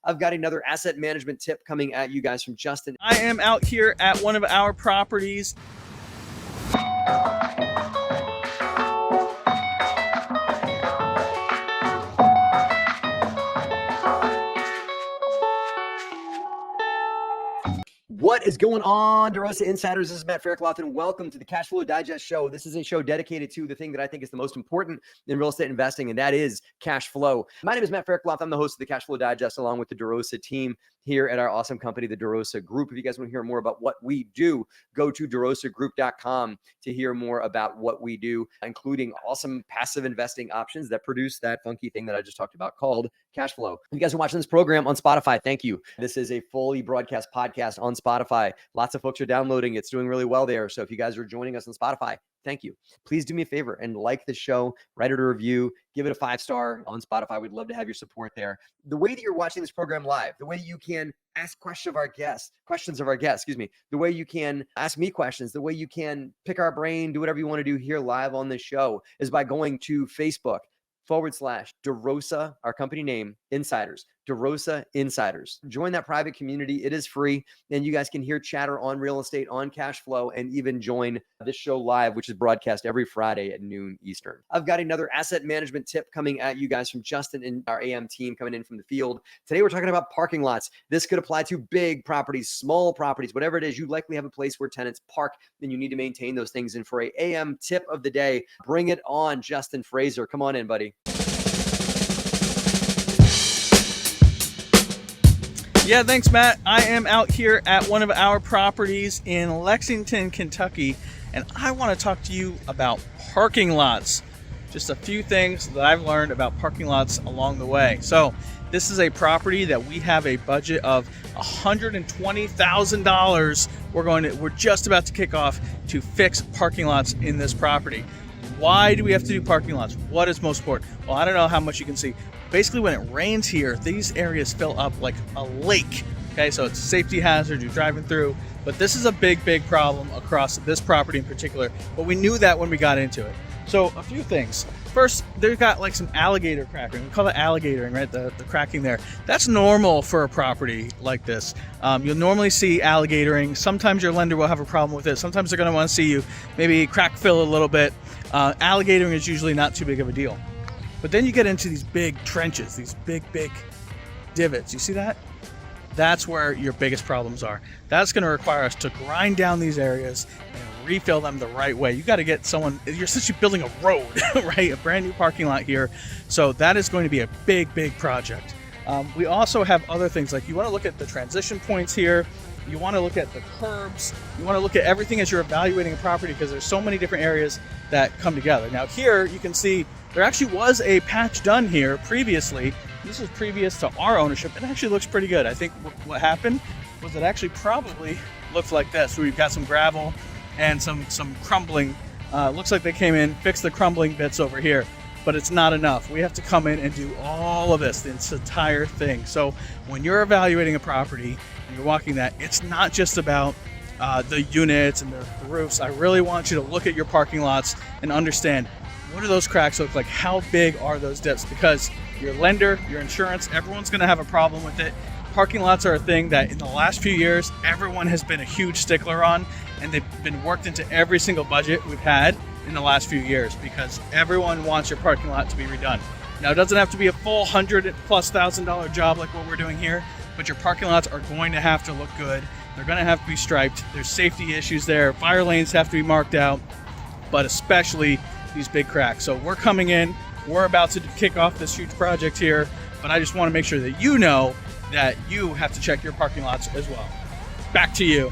I've got another asset management tip coming at you guys from Justin. I am out here at one of our properties. What is going on, DeRosa Insiders? This is Matt Faircloth, and welcome to the Cash Flow Digest Show. This is a show dedicated to the thing that I think is the most important in real estate investing, and that is cash flow. My name is Matt Faircloth. I'm the host of the Cash Flow Digest, along with the DeRosa team here at our awesome company, the DeRosa Group. If you guys want to hear more about what we do, go to DeRosaGroup.com to hear more about what we do, including awesome passive investing options that produce that funky thing that I just talked about called cash flow. If you guys are watching this program on Spotify, thank you. This is a fully broadcast podcast on Spotify. Lots of folks are downloading. It's doing really well there. So if you guys are joining us on Spotify, thank you. Please do me a favor and like the show, write it a review, give it a 5-star on Spotify. We'd love to have your support there. The way that you're watching this program live, the way you can ask questions of our guests, the way you can ask me questions, the way you can pick our brain, do whatever you want to do here live on this show is by going to Facebook.com/DeRosa, our company name, Insiders, DeRosa Insiders. Join that private community. It is free, and you guys can hear chatter on real estate, on cash flow, and even join this show live, which is broadcast every Friday at noon Eastern. I've got another asset management tip coming at you guys from Justin and our AM team coming in from the field. Today, we're talking about parking lots. This could apply to big properties, small properties, whatever it is. You likely have a place where tenants park, and you need to maintain those things. And for a AM tip of the day, bring it on, Justin Fraser. Come on in, buddy. Yeah, thanks, Matt. I am out here at one of our properties in Lexington, Kentucky, and I want to talk to you about parking lots. Just a few things that I've learned about parking lots along the way. So this is a property that we have a budget of $120,000. We're just about to kick off to fix parking lots in this property. Why do we have to do parking lots? What is most important? Well, I don't know how much you can see. Basically, when it rains here, these areas fill up like a lake. Okay, so it's a safety hazard, you're driving through, but this is a big problem across this property in particular. But we knew that when we got into it. So a few things. First, they've got like some alligator cracking. We call it alligatoring, right? The cracking there. That's normal for a property like this. You'll normally see alligatoring. Sometimes your lender will have a problem with it. Sometimes they're going to want to see you maybe crack fill a little bit. Alligatoring is usually not too big of a deal. But then you get into these big trenches, these big divots. You see that? That's where your biggest problems are. That's going to require us to grind down these areas and refill them the right way. You got to get someone, you're essentially building a road, right? A brand new parking lot here. So that is going to be a big project. We also have other things like you want to look at the transition points here. You want to look at the curbs. You want to look at everything as you're evaluating a property because there's so many different areas that come together. Now here you can see there actually was a patch done here previously. This was previous to our ownership. It actually looks pretty good. I think what happened was it actually probably looked like this. We've got some gravel and some crumbling. Looks like they came in, fixed the crumbling bits over here, but it's not enough. We have to come in and do all of this entire thing. So when you're evaluating a property and you're walking that, it's not just about the units and the roofs. I really want you to look at your parking lots and understand, what do those cracks look like? How big are those dips? Because your lender, your insurance, everyone's going to have a problem with it. Parking lots are a thing that in the last few years, everyone has been a huge stickler on, and they've been worked into every single budget we've had in the last few years because everyone wants your parking lot to be redone. Now, it doesn't have to be a full $100,000+ job like what we're doing here, but your parking lots are going to have to look good. They're going to have to be striped. There's safety issues there. Fire lanes have to be marked out, but especially these big cracks. So we're coming in, we're about to kick off this huge project here, but I just want to make sure that you know that you have to check your parking lots as well. Back to you.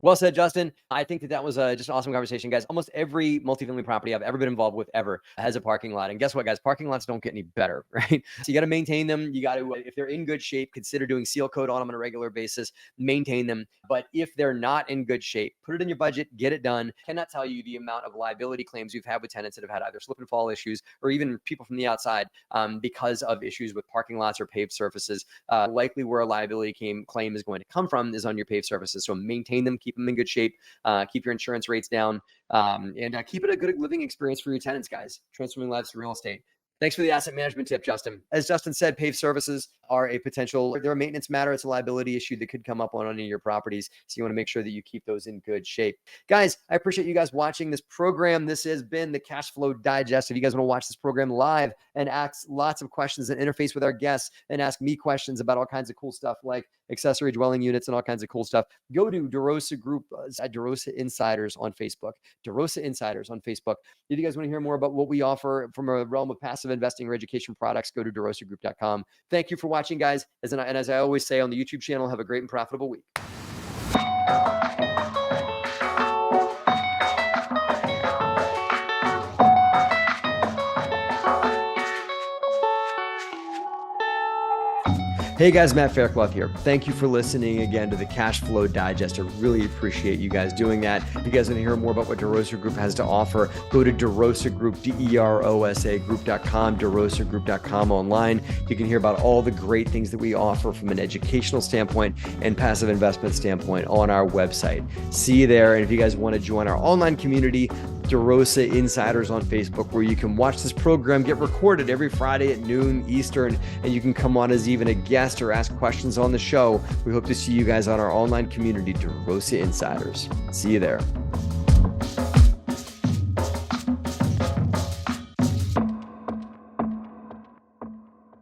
Well said, Justin. I think that was just an awesome conversation, guys. Almost every multifamily property I've ever been involved with ever has a parking lot. And guess what, guys? Parking lots don't get any better, right? So you got to maintain them. You got to, if they're in good shape, consider doing seal coat on them on a regular basis, maintain them. But if they're not in good shape, put it in your budget, get it done. Cannot tell you the amount of liability claims we've had with tenants that have had either slip and fall issues or even people from the outside because of issues with parking lots or paved surfaces. Likely where a liability claim is going to come from is on your paved surfaces. So maintain them, keep them in good shape, keep your insurance rates down, and keep it a good living experience for your tenants, guys. Transforming lives to real estate. Thanks for the asset management tip, Justin. As Justin said, paved services are a potential, they're a maintenance matter. It's a liability issue that could come up on any of your properties. So you want to make sure that you keep those in good shape. Guys, I appreciate you guys watching this program. This has been the Cash Flow Digest. If you guys want to watch this program live and ask lots of questions and interface with our guests and ask me questions about all kinds of cool stuff like accessory dwelling units and all kinds of cool stuff, go to DeRosa Group at DeRosa Insiders on Facebook. DeRosa Insiders on Facebook. If you guys want to hear more about what we offer from a realm of passive investing or education products, go to DeRosaGroup.com. Thank you for watching, guys. And as I always say on the YouTube channel, have a great and profitable week. Hey guys, Matt Faircloth here. Thank you for listening again to the Cash Flow Digest. I really appreciate you guys doing that. If you guys want to hear more about what DeRosa Group has to offer, go to DeRosa Group, DeRosa Group.com, DeRosaGroup.com online. You can hear about all the great things that we offer from an educational standpoint and passive investment standpoint on our website. See you there. And if you guys want to join our online community, DeRosa Insiders on Facebook, where you can watch this program get recorded every Friday at noon Eastern, and you can come on as even a guest or ask questions on the show. We hope to see you guys on our online community, DeRosa Insiders. See you there.